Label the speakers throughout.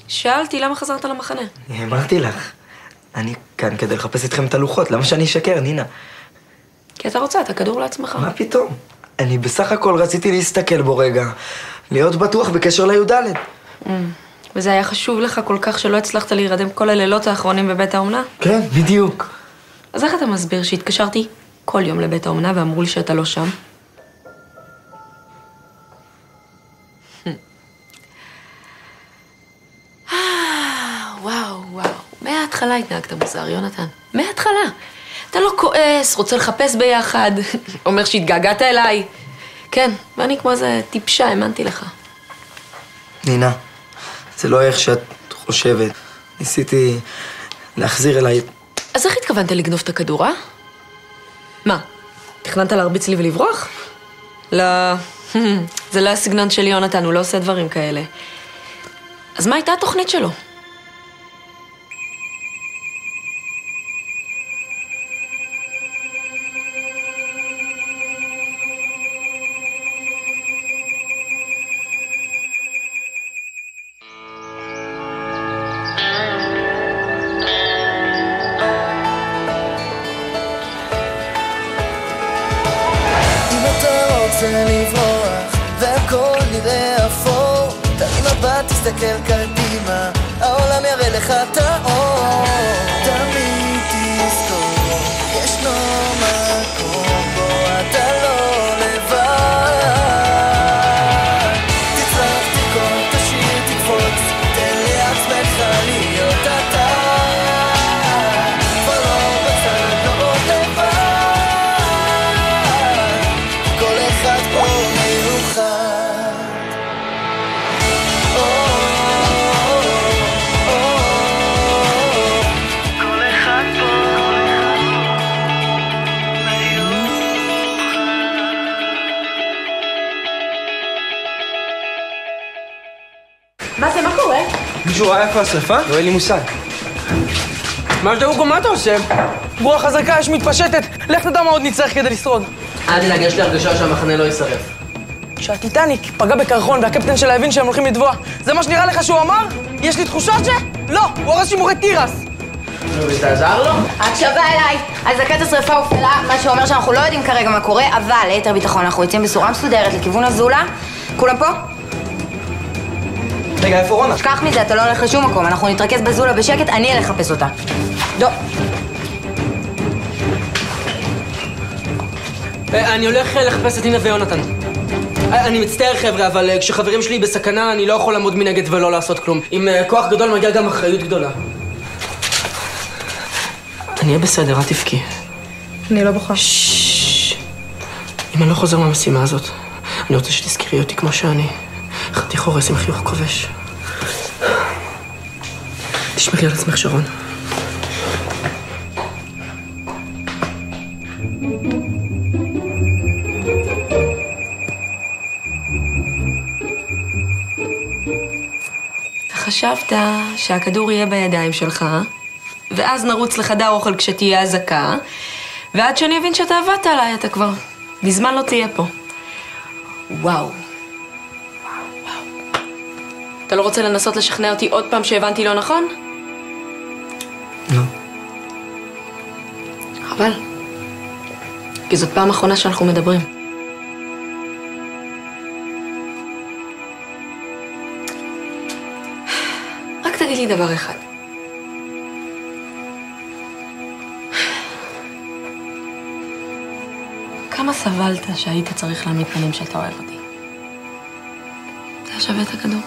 Speaker 1: שאלתי למה חזרת למחנה.
Speaker 2: אמרתי לך, אני כאן כדי לחפש איתכם את הלוחות, למה שאני אשקר, נינה?
Speaker 1: כי אתה רוצה את הכדור לעצמך.
Speaker 2: מה פתאום? אני בסך הכל רציתי להסתכל בו רגע, להיות בטוח בקשר לי"ד.
Speaker 1: וזה היה חשוב לך כל כך שלא הצלחת להירדם כל הלילות האחרונים בבית האומנה?
Speaker 2: כן, בדיוק.
Speaker 1: אז איך אתה מסביר שהתקשרתי כל יום לבית האומנה ואמרו לי שאתה לא שם? וואו, מההתחלה התנהגת מוזר, יונתן. מההתחלה. אתה לא כועס, רוצה לחפש ביחד, אומר שהתגעגעת אליי. כן, ואני כמו איזה טיפשה, האמנתי לך.
Speaker 2: נינה, זה לא איך שאת חושבת. ניסיתי להחזיר אליי...
Speaker 1: אז איך התכוונת לגנוב את הכדור, אה? מה? תכננת להרביץ לי ולברוח? לא, זה לא הסגנון של יונתן, הוא לא עושה דברים כאלה. אז מה הייתה התוכנית שלו?
Speaker 3: רוצה לברוח והכל נראה אפור, תרים מבט, תסתכל קדימה, העולם יראה לך את האור. תמיד תזכור, ישנו מקום בו אתה לא לבד. תצלח, תיקון, תשאיר, תקפוץ, תן לעצמך להיות אתה. כבר לא בצד, לא עוד לבד.
Speaker 1: מה זה, מה קורה?
Speaker 4: מישהו ראה איפה השרפה? לא, אין לי מושג. מה שדאוגו, מה אתה עושה? רוח חזקה, יש מתפשטת. לך תדע מה עוד נצטרך כדי לשרוד.
Speaker 5: אל תדאג, יש לי הרגשה שהמחנה לא יישרף.
Speaker 4: כשהטיטניק פגע בקרחון והקפטן שלה הבין שהם הולכים לטבוע, זה מה שנראה לך שהוא אמר? יש לי תחושה לא, הוא הרס שימורי תירס.
Speaker 5: וזה עזר לו?
Speaker 6: הקשבה אליי, אזעקת השרפה הופעלה, מה שאומר שאנחנו לא יודעים כרגע מה קורה, אבל ליתר ביטחון אנחנו יוצאים בסורה מסודרת לכיוון הזולה. כולם פה?
Speaker 4: רגע, איפה רונה?
Speaker 6: שכח מזה, אתה לא הולך לשום מקום, אנחנו נתרכז בזולה בשקט, אני אלך לחפש אותה. דו.
Speaker 5: אני הולך לחפש את נינה ויונתן. אני מצטער חבר'ה, אבל כשחברים שלי בסכנה אני לא יכול לעמוד מנגד ולא לעשות כלום. עם כוח גדול מגיע גם אחריות גדולה. אני אהיה בסדר, אל תבכי.
Speaker 1: אני לא בוכה.
Speaker 5: אם אני לא חוזר מהמשימה הזאת, אני רוצה שתזכרי אותי כמו שאני. חתיך הורס עם חיוך כובש. תשמרי על עצמך, שרון.
Speaker 1: חשבת שהכדור יהיה בידיים שלך, ואז נרוץ לחדר אוכל כשתהיה אזעקה, ועד שאני אבין שאתה עבדת עליי, אתה כבר מזמן לא תהיה פה. וואו. אתה לא רוצה לנסות לשכנע אותי עוד פעם שהבנתי לא נכון?
Speaker 2: לא.
Speaker 1: חבל. כי זאת פעם אחרונה שאנחנו מדברים. רק תגיד לי דבר אחד. כמה סבלת שהיית צריך להעמיד פנים שאתה אוהב אותי? זה היה שווה את הכדור?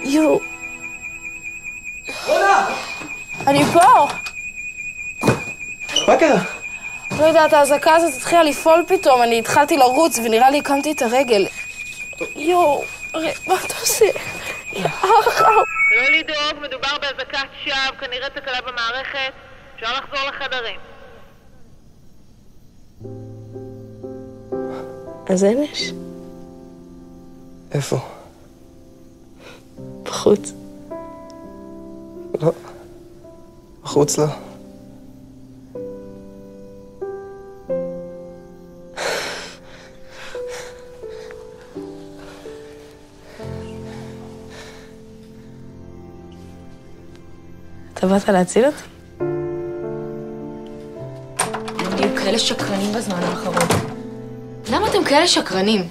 Speaker 7: יו. אני פה.
Speaker 4: מה קרה?
Speaker 7: לא יודעת, האזעקה הזאת התחילה לפעול פתאום, אני התחלתי לרוץ ונראה לי הקמתי את הרגל. יו, מה אתה עושה?
Speaker 8: לא לדאוג, מדובר באזעקת שווא, כנראה תקלה במערכת, אפשר לחזור לחדרים.
Speaker 7: אז אמש?
Speaker 4: איפה?
Speaker 7: בחוץ.
Speaker 2: לא. בחוץ לא.
Speaker 7: אתה באת להציל אותי?
Speaker 1: היו כאלה שקרנים בזמן האחרון. למה אתם כאלה שקרנים?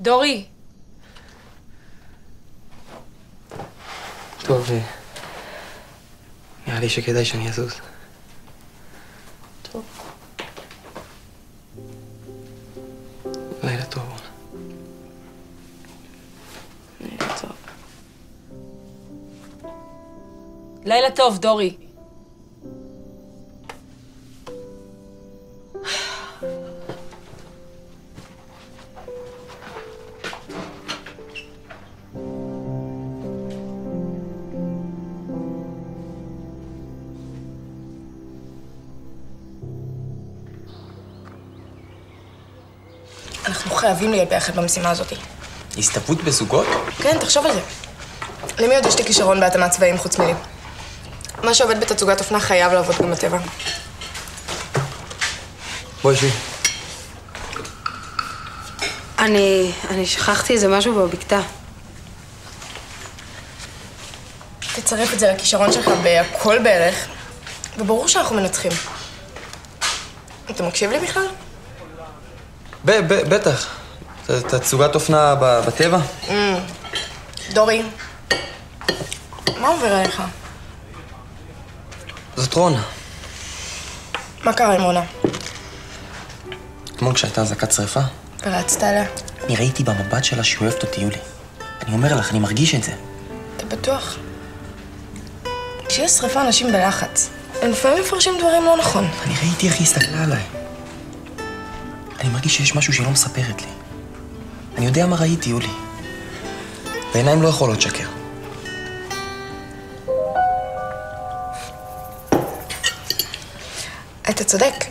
Speaker 1: דורי.
Speaker 2: טוב, נראה לי שכדאי שאני אזוז.
Speaker 1: טוב.
Speaker 2: לילה טוב.
Speaker 1: לילה טוב. לילה טוב, דורי.
Speaker 7: אנחנו חייבים להיות ביחד במשימה הזאת.
Speaker 9: הסתברות בזוגות?
Speaker 7: כן, תחשוב על זה. למי עוד יש לי כישרון בהתאמת צבעים חוץ מלי? מה שעובד בתצוגת אופנה חייב לעבוד גם בטבע.
Speaker 2: בואי שבי.
Speaker 10: אני שכחתי איזה משהו בבקתה.
Speaker 7: תצרף את זה לכישרון שלך בהכל בערך, וברור שאנחנו מנצחים. אתה מקשיב לי בכלל?
Speaker 2: בטח. תצוגת אופנה בטבע?
Speaker 7: דורי, מה עובר עליך?
Speaker 2: זאת רונה.
Speaker 7: מה קרה עם רונה?
Speaker 9: אתמול כשהייתה אזעקת שריפה,
Speaker 7: ורצת עליה?
Speaker 9: אני ראיתי במבט שלה שהיא אוהבת אותי, יולי. אני אומר לך, אני מרגיש את זה.
Speaker 7: אתה בטוח? כשיש שריפה אנשים בלחץ. הם לפעמים מפרשים דברים לא נכון.
Speaker 9: אני ראיתי איך היא הסתכלה עליי. אני מרגיש שיש משהו שהיא לא מספרת לי. אני יודע מה ראיתי, יולי. בעיניים לא יכולות לשקר.
Speaker 7: אתה צודק.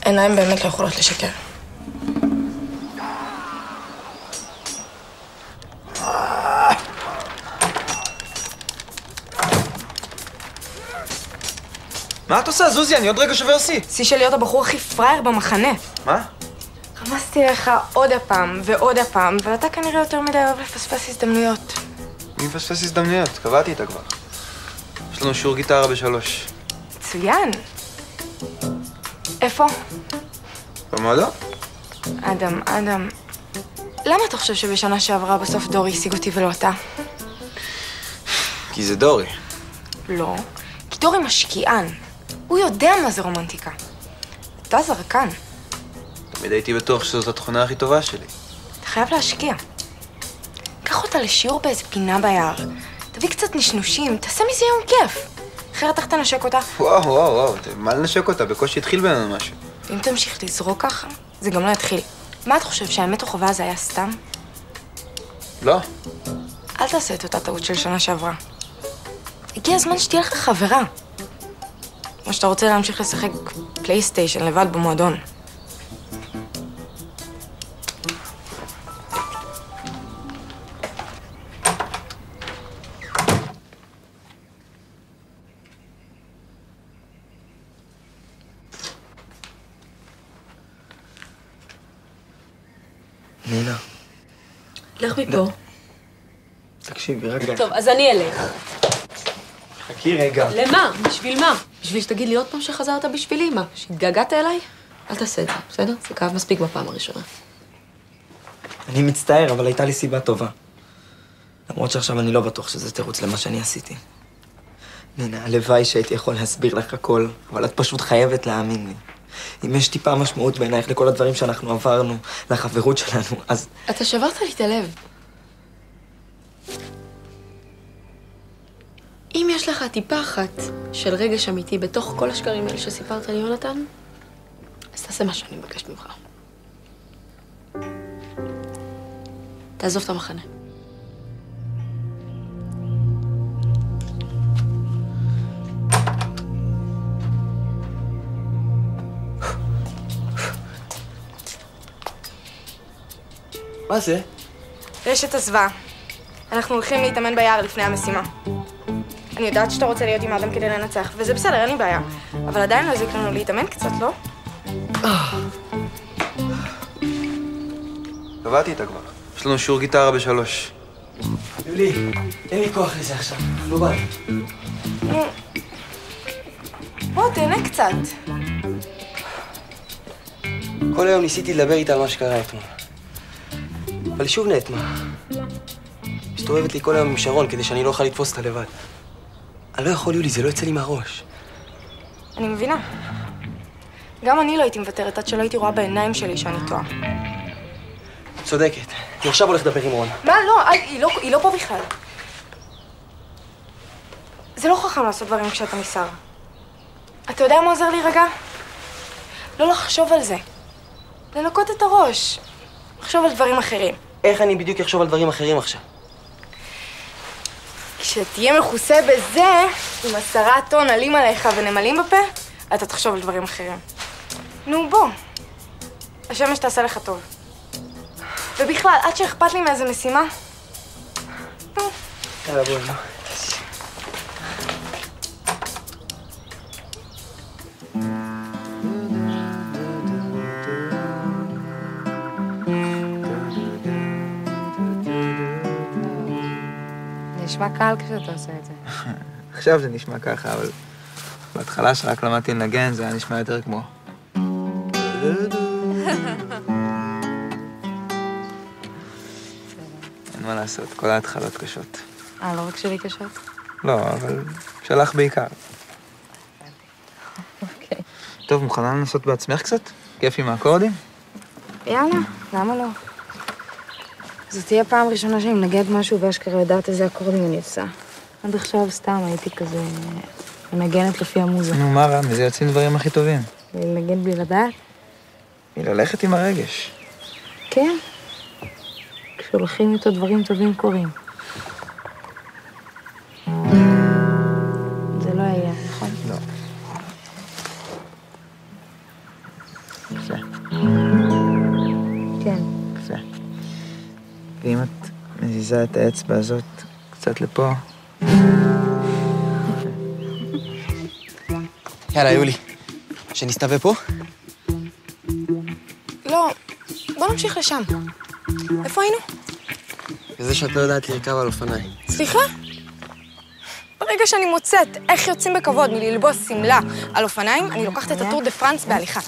Speaker 7: עיניים באמת לא יכולות לשקר.
Speaker 2: מה את עושה, זוזי? אני עוד רגע שובר שיא.
Speaker 6: שיא של להיות הבחור הכי פראייר במחנה.
Speaker 2: מה?
Speaker 6: רמזתי לך עוד הפעם ועוד הפעם, ואתה כנראה יותר מדי אוהב לפספס הזדמנויות.
Speaker 2: מי מפספס הזדמנויות? קבעתי איתה כבר. יש לנו שיעור גיטרה ב3.
Speaker 6: מצוין. איפה?
Speaker 2: במועדון?
Speaker 6: אדם. למה אתה חושב שבשנה שעברה בסוף דורי השיג אותי ולא אתה?
Speaker 2: כי זה דורי.
Speaker 6: לא. כי דורי משקיען. הוא יודע מה זה רומנטיקה. אתה זרקן.
Speaker 2: תמיד הייתי בטוח שזאת התכונה הכי טובה שלי.
Speaker 6: אתה חייב להשקיע. קח אותה לשיעור באיזה פינה ביער. תביא קצת נשנושים, תעשה מזה יום כיף. אחרת איך תנשק אותה?
Speaker 2: וואו, מה לנשק אותה? בקושי התחיל בינינו משהו.
Speaker 6: ואם תמשיך לזרוק ככה, זה גם לא יתחיל. מה אתה חושב, שהאמת או חובה הזה היה סתם?
Speaker 2: לא.
Speaker 6: אל תעשה את אותה טעות של שנה שעברה. הגיע הזמן שתהיה לך חברה. או שאתה רוצה להמשיך לשחק פלייסטיישן לבד במועדון.
Speaker 2: נינה.
Speaker 1: לך מפה.
Speaker 2: תקשיבי, רגע.
Speaker 1: טוב, אז אני אלך.
Speaker 2: חכי רגע.
Speaker 1: למה? בשביל מה? בשביל שתגיד לי עוד פעם שחזרת בשבילי? מה? שהתגעגעת אליי? אל תעשה את זה, בסדר? זה כאב מספיק בפעם הראשונה.
Speaker 2: אני מצטער, אבל הייתה לי סיבה טובה. למרות שעכשיו אני לא בטוח שזה תירוץ למה שאני עשיתי. נינה, הלוואי שהייתי יכול להסביר לך הכל, אבל את פשוט חייבת להאמין לי. אם יש טיפה משמעות בעינייך לכל הדברים שאנחנו עברנו, לחברות שלנו, אז...
Speaker 1: אתה שברת לי את הלב. אם יש לך טיפה אחת של רגש אמיתי בתוך כל השקרים האלה שסיפרת לי, יונתן, אז תעשה מה שאני מבקשת ממך. תעזוב את המחנה.
Speaker 9: מה זה?
Speaker 6: רשת הזוועה. אנחנו הולכים להתאמן ביער לפני המשימה. אני יודעת שאתה רוצה להיות עם אדם כדי לנצח, וזה בסדר, אין לי בעיה. אבל עדיין לא הזיק לנו להתאמן קצת, לא?
Speaker 9: קבעתי איתה כבר. יש לנו שיעור גיטרה ב3.
Speaker 2: יולי, אין לי כוח לזה עכשיו. לא בא לי.
Speaker 6: בוא, תהנה קצת.
Speaker 9: כל היום ניסיתי לדבר איתה על מה שקרה אתמול. אבל היא שוב נאטמה. מסתובבת לי כל היום עם שרון כדי שאני לא אוכל לתפוס אותה לבד. אני לא יכול, יולי, זה לא יצא לי מהראש.
Speaker 6: אני מבינה. גם אני לא הייתי מוותרת עד שלא הייתי רואה בעיניים שלי שאני טועה.
Speaker 9: צודקת. אני עכשיו הולך לדבר עם רון.
Speaker 6: מה? לא, היא לא פה בכלל. זה לא חכם לעשות דברים כשאתה נסער. אתה יודע מה עוזר להירגע? לא לחשוב על זה. לנקות את הראש. לחשוב על דברים אחרים.
Speaker 9: איך אני בדיוק אחשוב על דברים אחרים עכשיו?
Speaker 6: כשתהיה מכוסה בזה, עם 10 טון עלים עליך ונמלים בפה, אתה תחשוב על דברים אחרים. נו, בוא. השמש תעשה לך טוב. ובכלל, עד שאכפת לי מאיזה משימה, נו.
Speaker 9: יאללה, בואי, נו.
Speaker 10: נשמע קל כשאתה עושה את זה.
Speaker 2: עכשיו זה נשמע ככה, אבל בהתחלה שרק למדתי לנגן, זה היה נשמע יותר כמו... אין מה לעשות, כל ההתחלות קשות.
Speaker 10: לא רק שלי קשות?
Speaker 2: לא, אבל שלך בעיקר.
Speaker 10: אוקיי.
Speaker 2: טוב, מוכנה לנסות בעצמך קצת? כיף עם האקורדים?
Speaker 10: יאללה, למה לא? זו תהיה פעם ראשונה שאני מנגנת משהו ואשכרה יודעת איזה אקורדים אני עושה. עד עכשיו סתם הייתי כזה מנגנת לפי המוזה.
Speaker 2: נו, מה רע? מזה יוצאים דברים הכי טובים.
Speaker 10: לנגן בלי לדעת?
Speaker 2: ללכת עם הרגש.
Speaker 10: כן. כשהולכים איתו דברים טובים קורים. זה לא היה, נכון?
Speaker 2: לא. יפה.
Speaker 10: כן.
Speaker 2: יפה. ואם את מזיזה את האצבע הזאת קצת לפה...
Speaker 9: יאללה, יולי. שנסתווה פה?
Speaker 6: לא, בוא נמשיך לשם. איפה היינו?
Speaker 9: וזה שאת לא יודעת לרכב על אופניים.
Speaker 6: סליחה? ברגע שאני מוצאת איך יוצאים בכבוד מללבוס שמלה על אופניים, אני לוקחת את הטור דה פרנס בהליכה.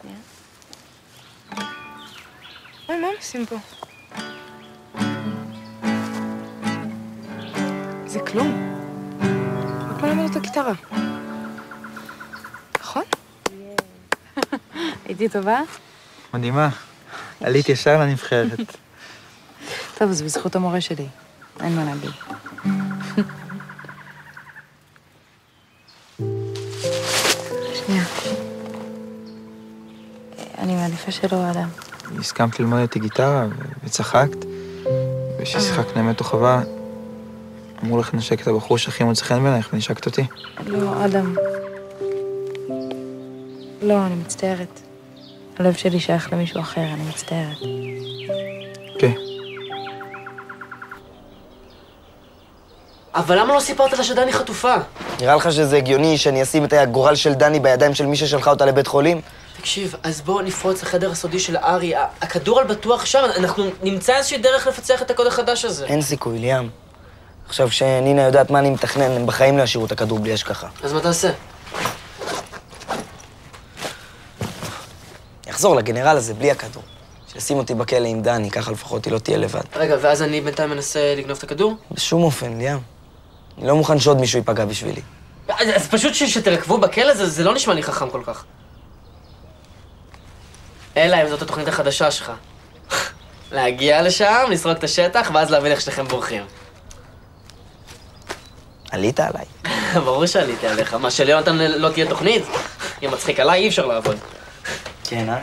Speaker 10: שנייה.
Speaker 6: מה הם עושים פה? זה כלום. רק מלמד את הגיטרה. נכון?
Speaker 10: הייתי טובה?
Speaker 2: מדהימה. עלית ישר לנבחרת.
Speaker 10: טוב, זה בזכות המורה שלי. אין מה להגיד. שנייה. אני מעדיפה שלא, אדם.
Speaker 2: הסכמת ללמוד איתי גיטרה וצחקת, וכששיחקנו אמת או חווה, אמרו לך לנשק את הבחור שהכי מוצא חן בעינייך, ונשקת אותי.
Speaker 10: לא, אדם. לא, אני מצטערת. הלב שלי שייך למישהו אחר, אני מצטערת.
Speaker 2: כן.
Speaker 5: אבל למה לא סיפרת לה שדני חטופה?
Speaker 9: נראה לך שזה הגיוני שאני אשים את הגורל של דני בידיים של מי ששלחה אותה לבית חולים?
Speaker 5: תקשיב, אז בוא נפרוץ לחדר הסודי של ארי. הכדור על בטוח שם, אנחנו נמצא איזושהי דרך לפצח את הקוד החדש הזה.
Speaker 9: אין סיכוי, ליאם. עכשיו שנינה יודעת מה אני מתכנן, הם בחיים לא ישאירו את הכדור בלי השכחה.
Speaker 5: אז מה תעשה?
Speaker 9: יחזור לגנרל הזה בלי הכדור. שישים אותי בכלא עם דני, ככה לפחות היא לא תהיה לבד.
Speaker 5: רגע, ואז אני בינתיים מנסה לגנוב את הכדור?
Speaker 9: בשום אופן, ליאם. אני לא מוכן שעוד מישהו ייפגע בשבילי.
Speaker 5: אז פשוט שתרכבו בכלא, זה לא נשמע לי חכם כל כך. אלא אם זאת התוכנית החדשה שלך. להגיע לשם, לסרוק את השטח, ואז להבין איך שניכם בורחים.
Speaker 9: עלית עליי.
Speaker 5: ברור שעליתי עליך. מה, שליונתן לא תהיה תוכנית? אם מצחיק עליי, אי אפשר לעבוד.
Speaker 9: כן, אה?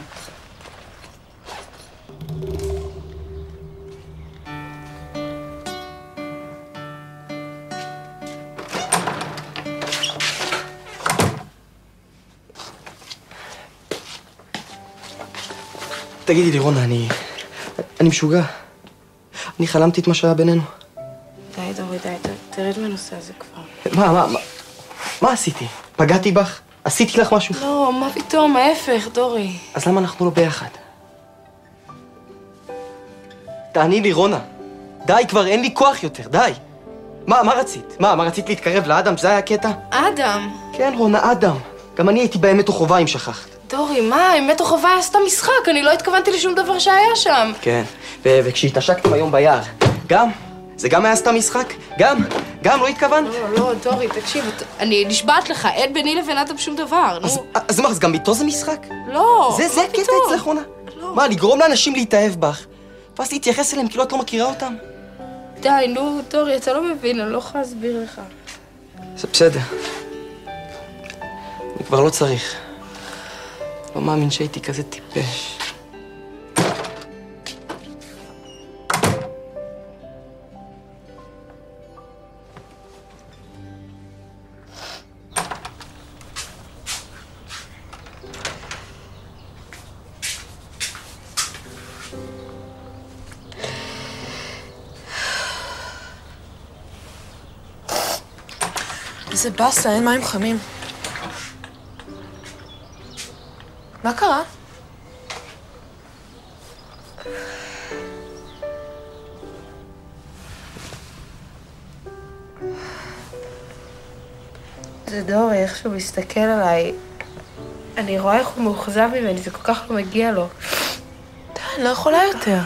Speaker 9: תגידי לי, רונה, אני משוגע. אני חלמתי את מה שהיה בינינו.
Speaker 10: די, דורי, די, תרד מהנושא הזה כבר.
Speaker 9: מה עשיתי? פגעתי בך? עשיתי לך משהו?
Speaker 10: לא, מה פתאום, ההפך, דורי.
Speaker 9: אז למה אנחנו לא ביחד? תעני לי, רונה. די, כבר אין לי כוח יותר, די. מה רצית? מה רצית להתקרב לאדם? זה היה הקטע?
Speaker 10: אדם.
Speaker 9: כן, רונה, אדם. גם אני הייתי באמת או חובה אם שכחת.
Speaker 10: דורי, מה? אמת או חובה היה סתם משחק, אני לא התכוונתי לשום דבר שהיה שם.
Speaker 9: כן, וכשהתעשקתם היום ביער, גם? זה גם היה סתם משחק? גם לא התכוונת?
Speaker 10: לא, דורי, תקשיב, אני נשבעת לך, אין ביני לבין אדם שום דבר, נו.
Speaker 9: אז מה, אז גם איתו זה משחק?
Speaker 10: לא,
Speaker 9: זה הקטע אצלך, רונה? מה, לגרום לאנשים להתאהב בך, ואז להתייחס אליהם כאילו את לא מכירה אותם?
Speaker 10: די, נו, דורי, אתה לא מבין, אני לא יכולה להסביר לך.
Speaker 9: זה בסדר. אני כבר לא צריך. לא מאמין שהייתי כזה טיפש.
Speaker 7: איזה באסה, אין מים חמים. מה קרה?
Speaker 10: זה דורי, איך שהוא מסתכל עליי. אני רואה איך הוא מאוכזב ממני, זה כל כך לא מגיע לו.
Speaker 7: די, אני לא יכולה יותר.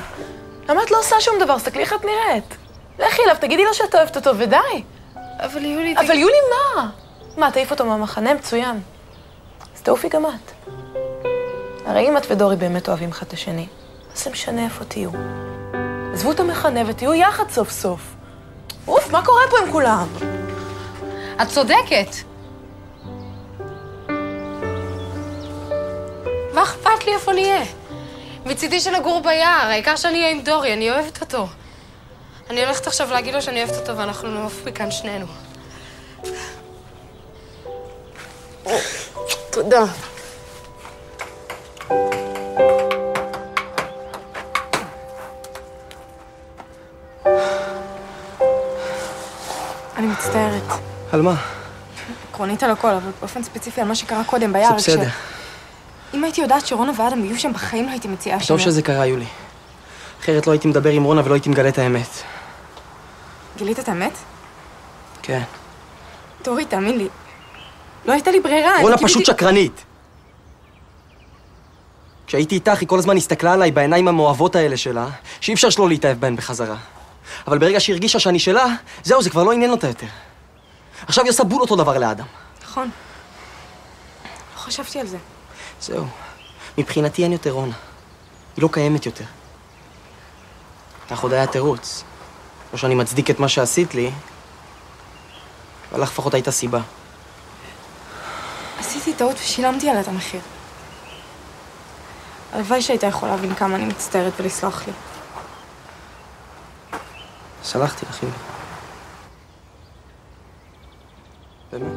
Speaker 7: למה את לא עושה שום דבר? סתכלי איך את נראית. לכי אליו, תגידי לו שאת אוהבת אותו, ודי.
Speaker 10: אבל יולי...
Speaker 7: אבל יולי מה? מה, תעיף אותו מהמחנה? מצוין. אז תעופי גם את. הרי אם את ודורי באמת אוהבים אחד את השני, אז זה משנה איפה תהיו. עזבו את המחנה ותהיו יחד סוף סוף. אוף, מה קורה פה עם כולם?
Speaker 10: את צודקת. מה אכפת לי איפה נהיה? מצידי שנגור ביער, העיקר שאני אהיה עם דורי, אני אוהבת אותו. אני הולכת עכשיו להגיד לו שאני אוהבת אותו ואנחנו נעוף מכאן שנינו.
Speaker 7: תודה.
Speaker 6: אני מצטערת.
Speaker 9: על מה?
Speaker 6: עקרונית על הכל, אבל באופן ספציפי על מה שקרה קודם ביער.
Speaker 9: זה בסדר.
Speaker 6: אם הייתי יודעת שרונה ואדם יהיו שם בחיים, לא הייתי מציעה שם.
Speaker 9: טוב שזה קרה, יולי. אחרת לא הייתי מדבר עם רונה ולא הייתי מגלה את האמת.
Speaker 6: גילית את האמת?
Speaker 9: כן.
Speaker 6: דורי, תאמין לי. לא הייתה לי ברירה.
Speaker 9: רונה פשוט שקרנית. כשהייתי איתך, היא כל הזמן הסתכלה עליי בעיניים המאוהבות האלה שלה, שאי אפשר שלא להתאהב בהן בחזרה. אבל ברגע שהיא הרגישה שאני שלה, זהו, זה כבר לא עניין אותה יותר. עכשיו היא עושה בול אותו דבר לאדם.
Speaker 6: נכון. לא חשבתי על זה.
Speaker 9: זהו. מבחינתי אין יותר רונה. היא לא קיימת יותר. לך עוד היה תירוץ. לא שאני מצדיק את מה שעשית לי, אבל לך לפחות הייתה סיבה.
Speaker 6: עשיתי טעות ושילמתי עליה את המחיר. הלוואי שהייתה יכולה להבין כמה אני מצטערת ולסלוח לי.
Speaker 9: סלחתי לך, יולי. באמת.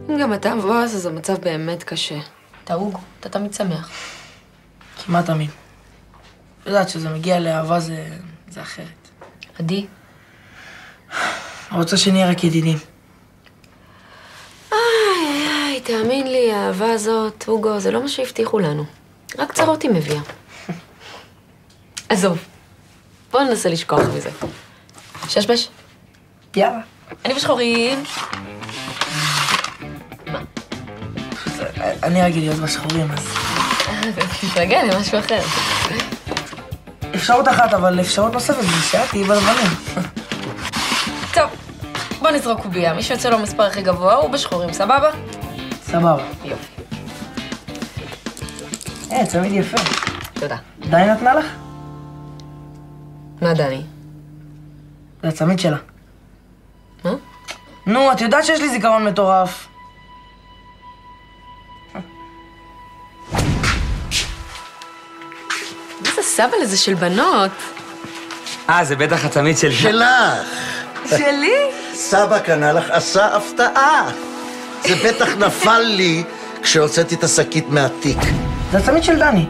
Speaker 1: אם גם אתה מבואס, אז המצב באמת קשה. תהוג, אתה תמיד שמח.
Speaker 4: כמעט תמיד. יודעת שזה מגיע לאהבה זה אחרת.
Speaker 1: עדי?
Speaker 4: רוצה שנהיה רק ידידים.
Speaker 1: איי, תאמין לי, האהבה הזאת, הוגו, זה לא מה שהבטיחו לנו. רק צרות היא מביאה. עזוב, בוא ננסה לשכוח מזה. ששבש?
Speaker 4: יאללה.
Speaker 1: אני בשחורים.
Speaker 4: אני רגיל להיות בשחורים, אז...
Speaker 1: תתרגל למשהו אחר.
Speaker 4: אפשרות אחת, אבל אפשרות נוספת, זה שאת תהיי בלבנים.
Speaker 1: טוב, בוא נזרוק קובייה. מי שיוצא לו המספר הכי גבוה הוא בשחורים, סבבה?
Speaker 4: סבבה.
Speaker 1: יופי.
Speaker 4: צמיד יפה.
Speaker 1: תודה.
Speaker 4: דני נתנה לך?
Speaker 1: מה דני?
Speaker 4: זה הצמיד שלה.
Speaker 1: מה?
Speaker 4: נו, את יודעת שיש לי זיכרון מטורף.
Speaker 1: מה איזה סבל הזה של בנות.
Speaker 2: זה בטח הצמיד של...
Speaker 11: שלך.
Speaker 1: שלי?
Speaker 11: סבא קנה לך עשה הפתעה. זה בטח נפל לי כשהוצאתי את השקית מהתיק.
Speaker 4: זה הצמיד של דני.